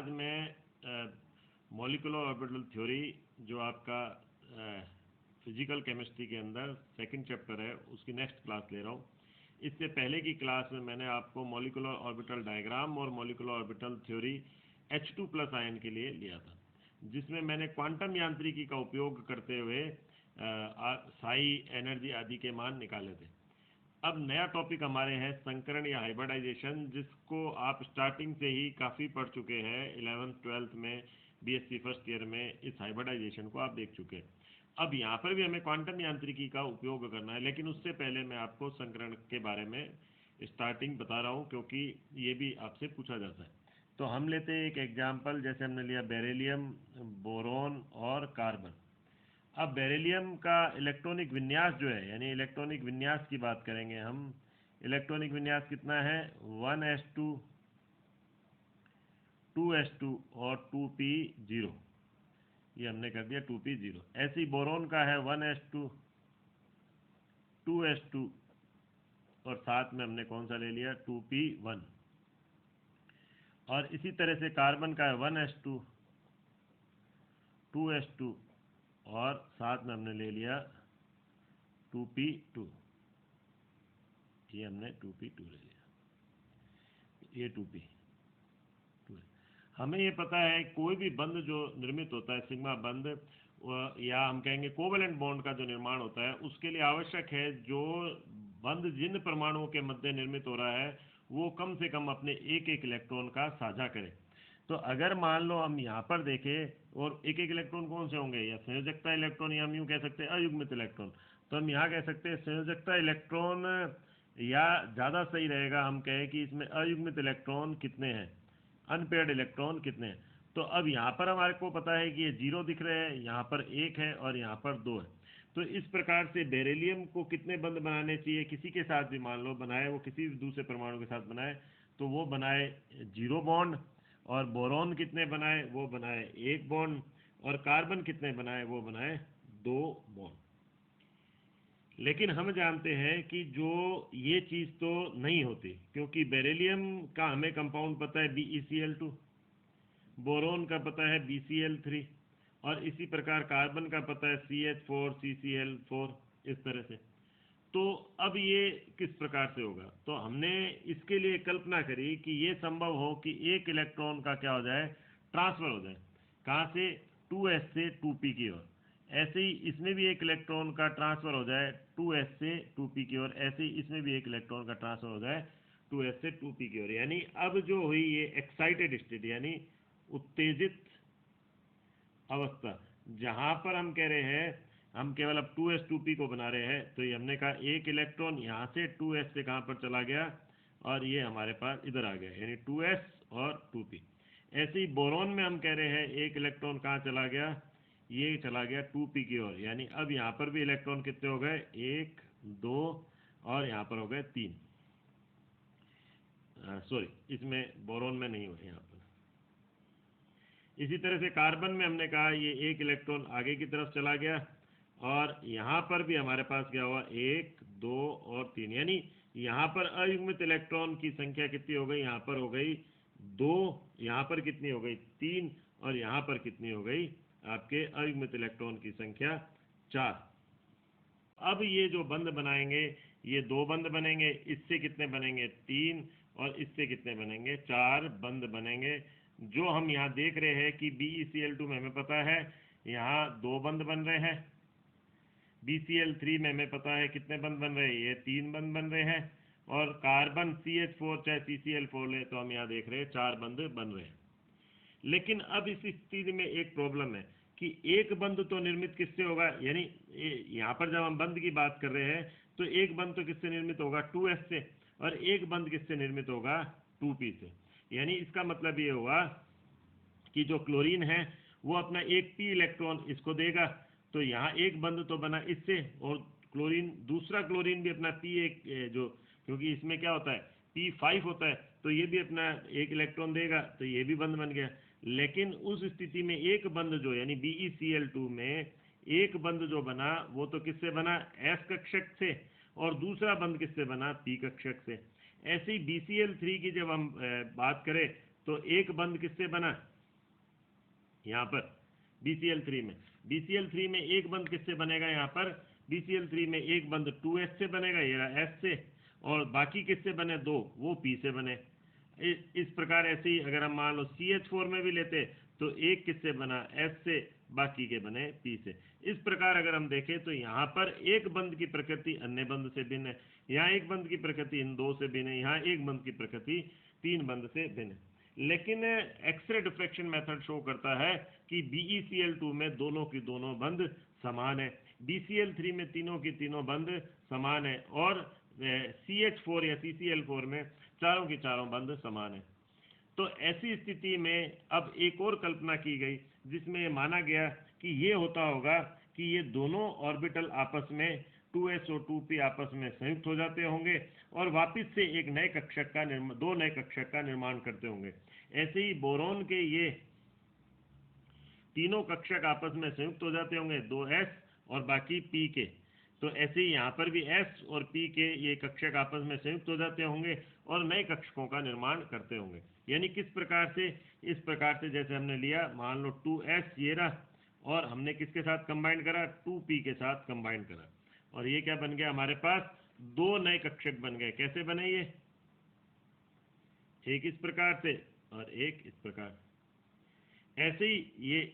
आज मैं molecular orbital theory जो आपका फिजिकल केमिस्ट्री के अंदर सेकंड चैप्टर है उसकी नेक्स्ट क्लास ले रहा हूँ। इससे पहले की क्लास में मैंने आपको मॉलिक्यूलर ऑर्बिटल डायग्राम और molecular orbital theory H2+ ion के लिए लिया था, जिसमें मैंने क्वांटम यांत्रिकी का उपयोग करते हुए साई एनर्जी आदि के मान निकाले थे। अब नया टॉपिक हमारे हैं संकरण या हाइब्रिडाइजेशन, जिसको आप स्टार्टिंग से ही काफ़ी पढ़ चुके हैं। 11th 12th में बीएससी फर्स्ट ईयर में इस हाइब्रिडाइजेशन को आप देख चुके हैं। अब यहाँ पर भी हमें क्वांटम यांत्रिकी का उपयोग करना है, लेकिन उससे पहले मैं आपको संकरण के बारे में स्टार्टिंग बता रहा हूँ, क्योंकि ये भी आपसे पूछा जाता है। तो हम लेते हैं एक एग्जाम्पल, जैसे हमने लिया बेरिलियम, बोरोन और कार्बन। अब बेरिलियम का इलेक्ट्रॉनिक विन्यास जो है, यानी इलेक्ट्रॉनिक विन्यास की बात करेंगे हम। इलेक्ट्रॉनिक विन्यास कितना है? 1s2, 2s2 और 2p0। ये हमने कर दिया 2p0। ऐसे ही बोरोन का है 1s2, 2s2 और साथ में हमने कौन सा ले लिया? 2p1। और इसी तरह से कार्बन का है 1s2, 2s2 और साथ में हमने ले लिया 2p2। ये हमने 2p2 ले लिया, ये 2p2 है। हमें ये पता है कोई भी बंध जो निर्मित होता है, सिग्मा बंध, या हम कहेंगे कोवेलेंट बॉन्ड का जो निर्माण होता है, उसके लिए आवश्यक है जो बंध जिन परमाणुओं के मध्य निर्मित हो रहा है वो कम से कम अपने एक एक इलेक्ट्रॉन का साझा करे। तो अगर मान लो हम यहाँ पर देखें, और एक एक इलेक्ट्रॉन कौन से होंगे? या संयोजकता इलेक्ट्रॉन, या हम यूँ कह सकते हैं अयुग्मित इलेक्ट्रॉन। तो हम यहाँ कह सकते हैं संयोजकता इलेक्ट्रॉन, या ज़्यादा सही रहेगा हम कहें कि इसमें अयुग्मित इलेक्ट्रॉन कितने हैं, अनपेयर्ड इलेक्ट्रॉन कितने हैं। तो अब यहाँ पर हमारे को पता है कि ये 0 दिख रहे हैं, यहाँ पर 1 है और यहाँ पर 2 है। तो इस प्रकार से बेरिलियम को कितने बंध बनाने चाहिए? किसी के साथ भी मान लो बनाए, वो किसी भी दूसरे परमाणु के साथ बनाए तो वो बनाए 0 बॉन्ड। और बोरॉन कितने बनाए? वो बनाए 1 बॉन्ड। और कार्बन कितने बनाए? वो बनाए 2 बॉन्ड। लेकिन हम जानते हैं कि जो ये चीज़ तो नहीं होती, क्योंकि बेरिलियम का हमें कंपाउंड पता है BeCl2, बोरोन का पता है BCl3, और इसी प्रकार कार्बन का पता है CH4 CCl4, इस तरह से। तो अब ये किस प्रकार से होगा? तो हमने इसके लिए कल्पना करी कि ये संभव हो कि एक इलेक्ट्रॉन का क्या हो जाए? ट्रांसफर हो जाए। कहाँ से? 2s से 2p की ओर। ऐसे ही इसमें भी एक इलेक्ट्रॉन का ट्रांसफर हो जाए 2s से 2p की ओर। ऐसे ही इसमें भी एक इलेक्ट्रॉन का ट्रांसफर हो जाए 2s से 2p की ओर। यानी अब जो हुई ये एक्साइटेड स्टेट, यानी उत्तेजित अवस्था, जहां पर हम कह रहे हैं हम केवल अब 2s 2p को बना रहे हैं, तो ये हमने कहा एक इलेक्ट्रॉन यहाँ से 2s से कहाँ पर चला गया और ये हमारे पास इधर आ गया, यानी 2s और 2p। ऐसे ही बोरॉन में हम कह रहे हैं एक इलेक्ट्रॉन कहाँ चला गया? ये चला गया 2p की ओर। यानी अब यहाँ पर भी इलेक्ट्रॉन कितने हो गए? 1 2 और यहाँ पर हो गए 3। सॉरी, इसमें बोरॉन में नहीं हुआ यहाँ पर। इसी तरह से कार्बन में हमने कहा ये एक इलेक्ट्रॉन आगे की तरफ चला गया, और यहाँ पर भी हमारे पास क्या हुआ? 1 2 और 3। यानी यहाँ पर अयुग्मित इलेक्ट्रॉन की संख्या कितनी हो गई? यहाँ पर हो गई 2, यहाँ पर कितनी हो गई? 3, और यहाँ पर कितनी हो गई? आपके अयुग्मित इलेक्ट्रॉन की संख्या 4। अब ये जो बंध बनाएंगे, ये 2 बंध बनेंगे, इससे कितने बनेंगे? 3, और इससे कितने बनेंगे? 4 बंध बनेंगे। जो हम यहाँ देख रहे हैं कि BeCl2 में हमें पता है यहाँ 2 बंध बन रहे हैं, BCl3 में हमें पता है कितने बंध बन रहे हैं? ये 3 बंध बन रहे हैं। और कार्बन CH4 चाहे CCl4 ले, तो हम यहाँ देख रहे हैं 4 बंध बन रहे हैं। लेकिन अब इस स्थिति में एक प्रॉब्लम है कि एक बंध तो निर्मित किससे होगा? यानी यहाँ पर जब हम बंध की बात कर रहे हैं तो एक बंध तो किससे निर्मित होगा? 2s से। और एक बंध किससे निर्मित होगा? 2p से। यानी इसका मतलब ये हुआ कि जो क्लोरीन है वो अपना एक p इलेक्ट्रॉन इसको देगा, तो यहाँ एक बंध तो बना इससे, और क्लोरीन, दूसरा क्लोरीन भी अपना p एक जो, क्योंकि इसमें क्या होता है P5 होता है, तो ये भी अपना एक इलेक्ट्रॉन देगा, तो ये भी बंध बन गया। लेकिन उस स्थिति में एक बंध जो, यानी BeCl2 में एक बंध जो बना वो तो किससे बना? s कक्षक से, और दूसरा बंध किससे बना? p कक्षक से। ऐसे ही BCl3 की जब हम बात करें तो एक बंध किससे बना यहाँ पर BCl3 में, BCl3 में एक बंध किससे बनेगा यहाँ पर, BCl3 में एक बंध 2S से बनेगा, ये रहा S से, और बाकी किससे बने दो, वो P से बने। इस प्रकार ऐसे ही अगर हम मान लो CH4 में भी लेते तो एक किससे बना, S से, बाकी के बने P से। इस प्रकार अगर हम देखें तो यहाँ पर एक बंध की प्रकृति अन्य बंध से भिन्न है, यहाँ एक बंध की प्रकृति इन दो से भिन्न है, यहाँ एक बंध की प्रकृति तीन बंध से भिन्न है। लेकिन एक्सरे डिफ्रैक्शन मेथड शो करता है कि BeCl2 में दोनों की दोनों बंध समान है, BCl3 में तीनों की तीनों बंध समान है, और CH4 या CCl4 में चारों की चारों बंध समान है। तो ऐसी स्थिति में अब एक और कल्पना की गई जिसमें माना गया कि ये होता होगा कि ये दोनों ऑर्बिटल आपस में 2s और 2p आपस में संयुक्त हो जाते होंगे और वापस से एक नए कक्षक का दो नए कक्षक का निर्माण करते होंगे। ऐसे ही बोरोन के ये तीनों कक्षक आपस में संयुक्त हो जाते होंगे 2s और बाकी p के। तो ऐसे ही यहाँ पर भी s और p के ये कक्षक आपस में संयुक्त हो जाते होंगे और नए कक्षकों का निर्माण करते होंगे। यानी किस प्रकार से, इस प्रकार से जैसे हमने लिया मान लो 2s ये रहा और हमने किसके साथ कंबाइन करा, 2p के साथ कंबाइन करा, और ये क्या बन गया हमारे पास, दो नए कक्षक बन गए। कैसे बने ये, एक इस प्रकार से और एक इस प्रकार। ऐसे ही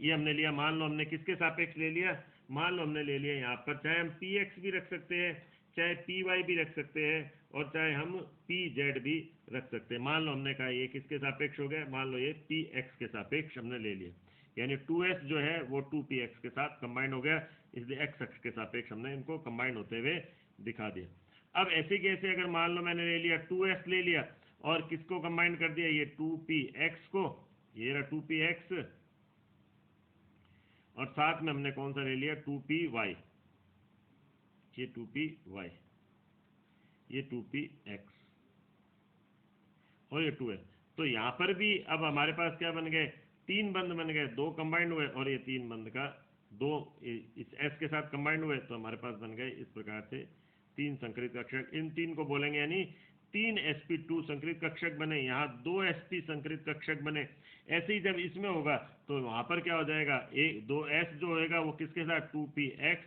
ये हमने लिया, मान लो हमने किसके सापेक्ष ले लिया, मान लो हमने ले लिया यहाँ पर, चाहे हम px भी रख सकते हैं, चाहे py भी रख सकते हैं, और चाहे हम pz भी रख सकते हैं। मान लो हमने कहा ये किसके सापेक्ष हो गया, मान लो ये px के सापेक्ष हमने ले लिया, यानी 2s जो है वो 2px के साथ कंबाइन हो गया, इसलिए x अक्ष के सापेक्ष हमने इनको कंबाइन होते हुए दिखा दिया। अब ऐसे कैसे अगर मान लो मैंने ले लिया 2s ले लिया और किसको कंबाइन कर दिया, ये 2px को, ये रहा 2px, और साथ में हमने कौन सा ले लिया 2py, ये 2py, ये 2px और ये 2s। तो यहाँ पर भी अब हमारे पास क्या बन गए, तीन बंध बन गए, दो कंबाइंड हुए और ये तीन बंध का दो इस s के साथ कंबाइंड हुए, तो हमारे पास बन गए इस प्रकार से तीन संकरित कक्षक। इन तीन को बोलेंगे यानी तीन sp2 संकरित कक्षक बने, यहाँ दो sp संकरित कक्षक बने। ऐसे ही जब इसमें होगा तो वहां पर क्या हो जाएगा, एक दो s जो होएगा वो किसके साथ 2px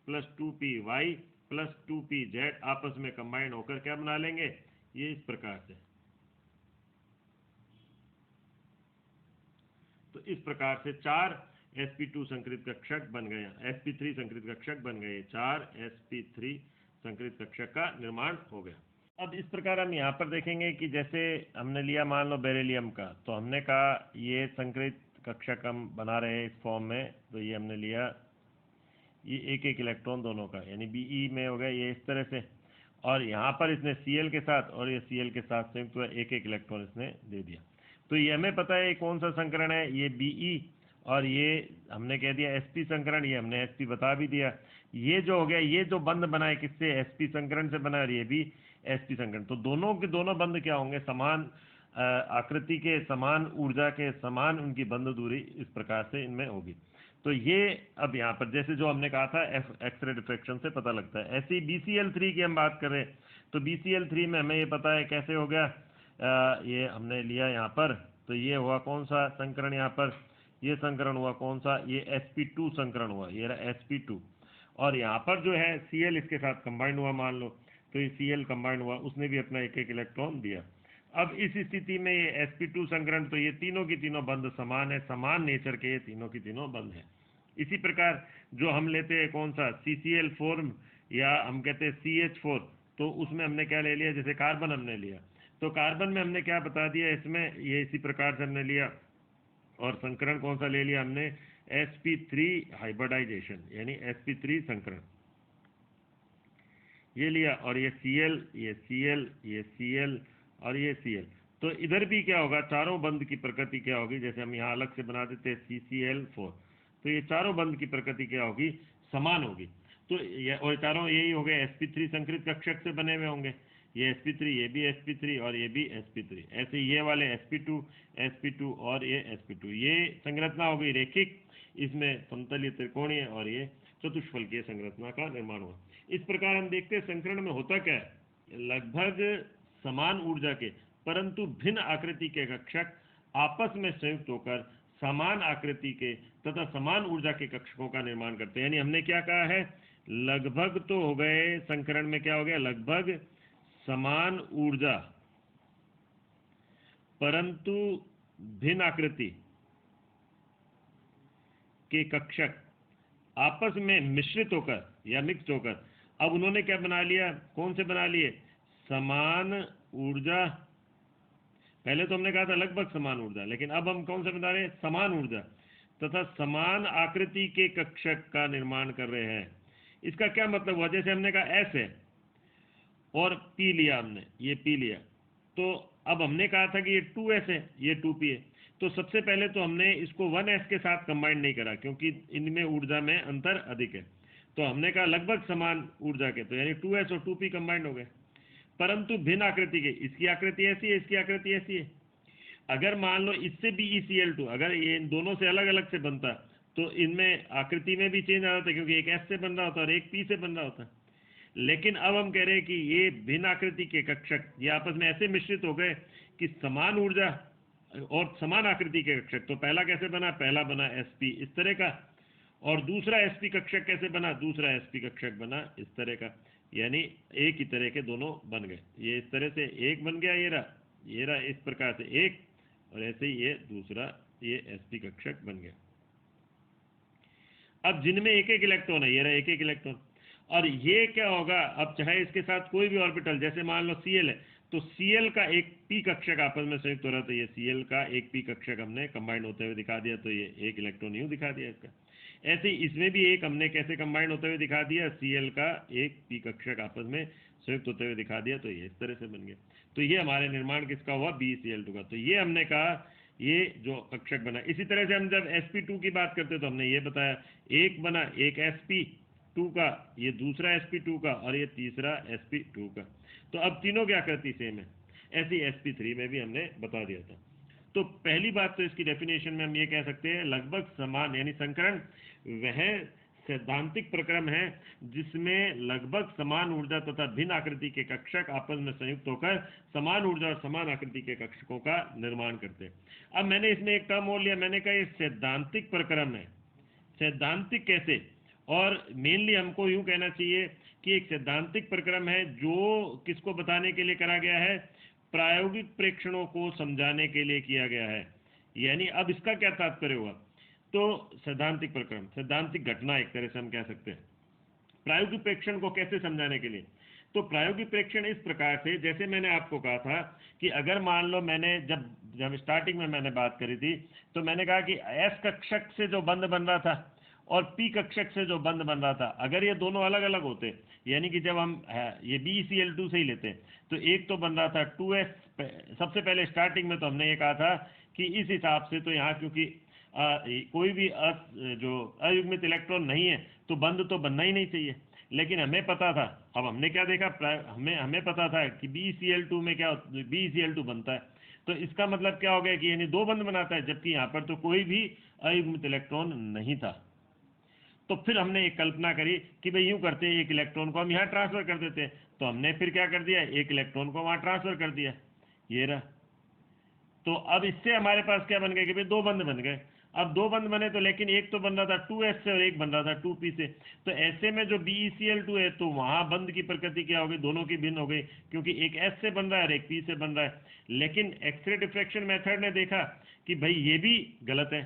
plus 2py plus 2pz आपस में कंबाइन होकर क्या बना लेंगे, ये इस प्रकार से। तो इस प्रकार से चार sp2 संकरित कक्षक बन गए, sp3 संकरित कक्षक बन गए, चार sp3 संकरित कक्षक का निर्माण हो गया। अब इस प्रकार हम यहाँ पर देखेंगे कि जैसे हमने लिया मान लो बेरिलियम का, तो हमने कहा ये संकरित कक्षक हम बना रहे हैं इस फॉर्म में, तो ये हमने लिया ये एक एक इलेक्ट्रॉन दोनों का, यानी Be में हो गया ये इस तरह से, और यहाँ पर इसने Cl के साथ और ये Cl के साथ संयुक्त हुआ एक एक इलेक्ट्रॉन इसने दे दिया। तो ये हमें पता है कौन सा संकरण है, ये Be, और ये हमने कह दिया sp संकरण, ये हमने sp बता भी दिया। ये जो हो गया, ये जो बंध बना है किससे, sp संकरण से बना है, और ये भी sp संकरण। तो दोनों के दोनों बंध क्या होंगे, समान आकृति के, समान ऊर्जा के, समान उनकी बंध दूरी इस प्रकार से इनमें होगी। तो ये अब यहाँ पर जैसे जो हमने कहा था एक्सरे डिफ्रैक्शन से पता लगता है। ऐसे ही BCl3 की हम बात करें तो BCl3 में हमें ये पता है कैसे हो गया, ये हमने लिया यहाँ पर, तो ये हुआ कौन सा संकरण, यहाँ पर ये संकरण हुआ कौन सा, ये sp2 संकरण हुआ, ये रहा sp2, और यहाँ पर जो है Cl इसके साथ कंबाइंड हुआ मान लो, तो ये Cl कंबाइंड हुआ, उसने भी अपना एक एक इलेक्ट्रॉन दिया। अब इस स्थिति में ये sp2 संकरण, तो ये तीनों की तीनों बंध समान है, समान नेचर के ये तीनों की तीनों बंध है। इसी प्रकार जो हम लेते हैं कौन सा CCl4 या हम कहते हैं CH4, तो उसमें हमने क्या ले लिया, जैसे कार्बन हमने लिया, तो कार्बन में हमने क्या बता दिया इसमें, ये इसी प्रकार से हमने लिया, और संकरण कौन सा ले लिया हमने, sp3 हाइब्रिडाइजेशन, यानी sp3 संकरण ये लिया, और ये Cl, ये Cl, ये Cl और ये Cl। तो इधर भी क्या होगा, चारों बंध की प्रकृति क्या होगी, जैसे हम यहाँ अलग से बना देते हैं CCl4, तो ये चारों बंध की प्रकृति क्या होगी, समान होगी। तो ये और चारों यही हो गए sp3 संकरित कक्षक से बने हुए होंगे, ये sp3, ये भी sp3 और ये भी sp3। ऐसे ये वाले sp2 और ये sp2, ये संरचना हो गई रेखिक, इसमें समतलीय त्रिकोणीय और ये चतुष्फलकीय संरचना का निर्माण हुआ। इस प्रकार हम देखते हैं संकरण में होता क्या है, लगभग समान ऊर्जा के परंतु भिन्न आकृति के कक्षक आपस में संयुक्त होकर समान आकृति के तथा समान ऊर्जा के कक्षकों का निर्माण करते हैं। यानी हमने क्या कहा है, लगभग तो हो गए, संकरण में क्या हो गया, लगभग समान ऊर्जा परंतु भिन्न आकृति के कक्षक आपस में मिश्रित होकर या मिक्स होकर अब उन्होंने क्या बना लिया, कौन से बना लिए, समान ऊर्जा। पहले तो हमने कहा था लगभग समान ऊर्जा, लेकिन अब हम कौन से बना रहे हैं, समान ऊर्जा तथा समान आकृति के कक्षक का निर्माण कर रहे हैं। इसका क्या मतलब हुआ, जैसे हमने कहा S है और P लिया हमने, ये P लिया, तो अब हमने कहा था कि ये 2S है, ये 2P है। तो सबसे पहले तो हमने इसको 1S के साथ कंबाइन नहीं करा क्योंकि इनमें ऊर्जा में अंतर अधिक है। तो हमने कहा लगभग समान ऊर्जा के, तो यानी 2S और 2P कंबाइंड हो गए, परंतु भिन्न आकृति के। इसकी आकृति ऐसी है, इसकी आकृति ऐसी है। अगर मान लो इससे BeCl2 अगर ये इन दोनों से अलग अलग से बनता तो इनमें आकृति में भी चेंज आ जाता, क्योंकि एक S से बन रहा होता और एक P से बन रहा होता। लेकिन अब हम कह रहे हैं कि ये भिन्न आकृति के कक्षक ये आपस में ऐसे मिश्रित हो गए कि समान ऊर्जा और समान आकृति के कक्षक। तो पहला कैसे बना, पहला बना Sp इस तरह का, और दूसरा Sp कक्षक कैसे बना, दूसरा Sp कक्षक बना इस तरह का। यानी एक ही तरह के दोनों बन गए, ये इस तरह से एक बन गया, ये रहा इस प्रकार से एक, और ऐसे ही ये दूसरा ये Sp कक्षक बन गया। अब जिनमें एक एक इलेक्ट्रॉन है, ये रहा एक एक इलेक्ट्रॉन, और ये क्या होगा, अब चाहे इसके साथ कोई भी ऑर्बिटल, जैसे मान लो Cl है, तो Cl का एक p कक्षक आपस में संयुक्त हो रहा है, तो ये Cl का एक p कक्षक हमने कंबाइंड होते हुए दिखा दिया, तो ये एक इलेक्ट्रॉन यूं दिखा दिया इसका। ऐसे ही इसमें भी एक हमने कैसे कंबाइंड होते हुए दिखा दिया, Cl का एक p कक्षक आपस में संयुक्त होते हुए दिखा दिया, तो ये इस तरह से बन गया। तो ये हमारे निर्माण किसका हुआ, BeCl2 का। तो ये हमने कहा ये जो कक्षक बना। इसी तरह से हम जब sp2 की बात करते तो हमने ये बताया, एक बना एक sp2 का, ये दूसरा sp2 का, और ये तीसरा sp2 का। तो अब तीनों की आकृति सेम है। ऐसी sp3 में भी हमने बता दिया था। तो पहली बात तो इसकी डेफिनेशन में हम ये कह सकते हैं, लगभग समान यानी संकरण वह सैद्धांतिक प्रक्रम है जिसमें लगभग समान ऊर्जा तथा भिन्न आकृति के कक्षक आपस में संयुक्त होकर समान ऊर्जा और समान आकृति के कक्षकों का निर्माण करते हैं। अब मैंने इसमें एक टर्म और लिया, मैंने कहा ये सैद्धांतिक प्रक्रम है। सैद्धांतिक कैसे, और मेनली हमको यूं कहना चाहिए कि एक सैद्धांतिक प्रक्रम है जो किसको बताने के लिए करा गया है, प्रायोगिक प्रेक्षणों को समझाने के लिए किया गया है। यानी अब इसका क्या तात्पर्य हुआ, तो सैद्धांतिक प्रक्रम, सैद्धांतिक घटना एक तरह से हम कह सकते हैं। प्रायोगिक प्रेक्षण को कैसे समझाने के लिए, तो प्रायोगिक प्रेक्षण इस प्रकार से, जैसे मैंने आपको कहा था कि अगर मान लो मैंने जब स्टार्टिंग में मैंने बात करी थी, तो मैंने कहा कि S कक्षक से जो बंध बन रहा था और P कक्षक से जो बंध बन रहा था, अगर ये दोनों अलग अलग होते, यानी कि जब हम ये BeCl2 से ही लेते, तो एक तो बन रहा था 2S, सबसे पहले स्टार्टिंग में तो हमने ये कहा था कि इस हिसाब से तो यहाँ क्योंकि कोई भी जो अयुग्मित इलेक्ट्रॉन नहीं है तो बंध तो बनना ही नहीं चाहिए। लेकिन हमें पता था, अब हमने क्या देखा, हमें पता था कि BeCl2 में क्या BeCl2 बनता है, तो इसका मतलब क्या हो गया कि यानी दो बंध बनाता है, जबकि यहाँ पर तो कोई भी अयुग्मित इलेक्ट्रॉन नहीं था। तो फिर हमने एक कल्पना करी कि भाई यूं करते हैं, एक इलेक्ट्रॉन को हम यहाँ ट्रांसफर कर देते हैं। तो हमने फिर क्या कर दिया, एक इलेक्ट्रॉन को वहां ट्रांसफर कर दिया, ये रहा। तो अब इससे हमारे पास क्या बन गया कि भाई दो बंध बन गए। अब दो बंध बने तो, लेकिन एक तो बन रहा था 2S से और एक बन रहा था 2P से। तो ऐसे में जो BeCl2 है, तो वहां बंध की प्रकृति क्या हो गई, दोनों की भिन्न हो गई, क्योंकि एक S से बन रहा है और एक P से बन रहा है। लेकिन एक्सरे डिफ्रैक्शन मेथड ने देखा कि भाई ये भी गलत है,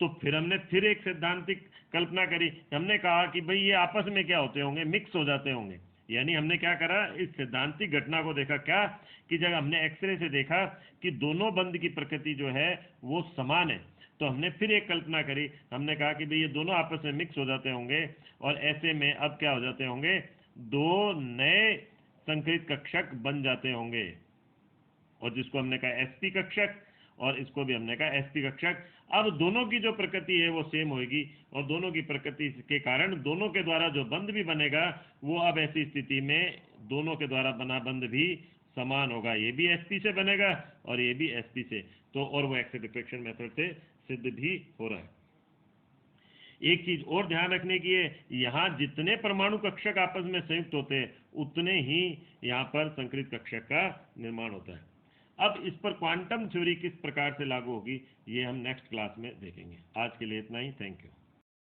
तो फिर हमने फिर एक सैद्धांतिक कल्पना करी। हमने कहा कि भाई ये आपस में क्या होते होंगे, मिक्स हो जाते होंगे। यानी हमने क्या करा, इस सैद्धांतिक घटना को देखा, क्या कि जब हमने एक्सरे से देखा कि दोनों बंध की प्रकृति जो है वो समान है, तो हमने फिर एक कल्पना करी। हमने कहा कि भाई ये दोनों आपस में मिक्स हो जाते होंगे, और ऐसे में अब क्या हो जाते होंगे, दो नए संकरित कक्षक बन जाते होंगे, और जिसको हमने कहा sp कक्षक, और इसको भी हमने कहा sp कक्षक। अब दोनों की जो प्रकृति है वो सेम होगी, और दोनों की प्रकृति के कारण दोनों के द्वारा जो बंध भी बनेगा वो अब ऐसी स्थिति में दोनों के द्वारा बना बंध भी समान होगा। ये भी sp से बनेगा और ये भी sp से, तो और वो एक्सरे डिफ्रैक्शन मेथड से सिद्ध भी हो रहा है। एक चीज और ध्यान रखने की है, यहाँ जितने परमाणु कक्षक आपस में संयुक्त होते हैं उतने ही यहाँ पर संकरित कक्षक का निर्माण होता है। अब इस पर क्वांटम थ्योरी किस प्रकार से लागू होगी ये हम नेक्स्ट क्लास में देखेंगे। आज के लिए इतना ही, थैंक यू।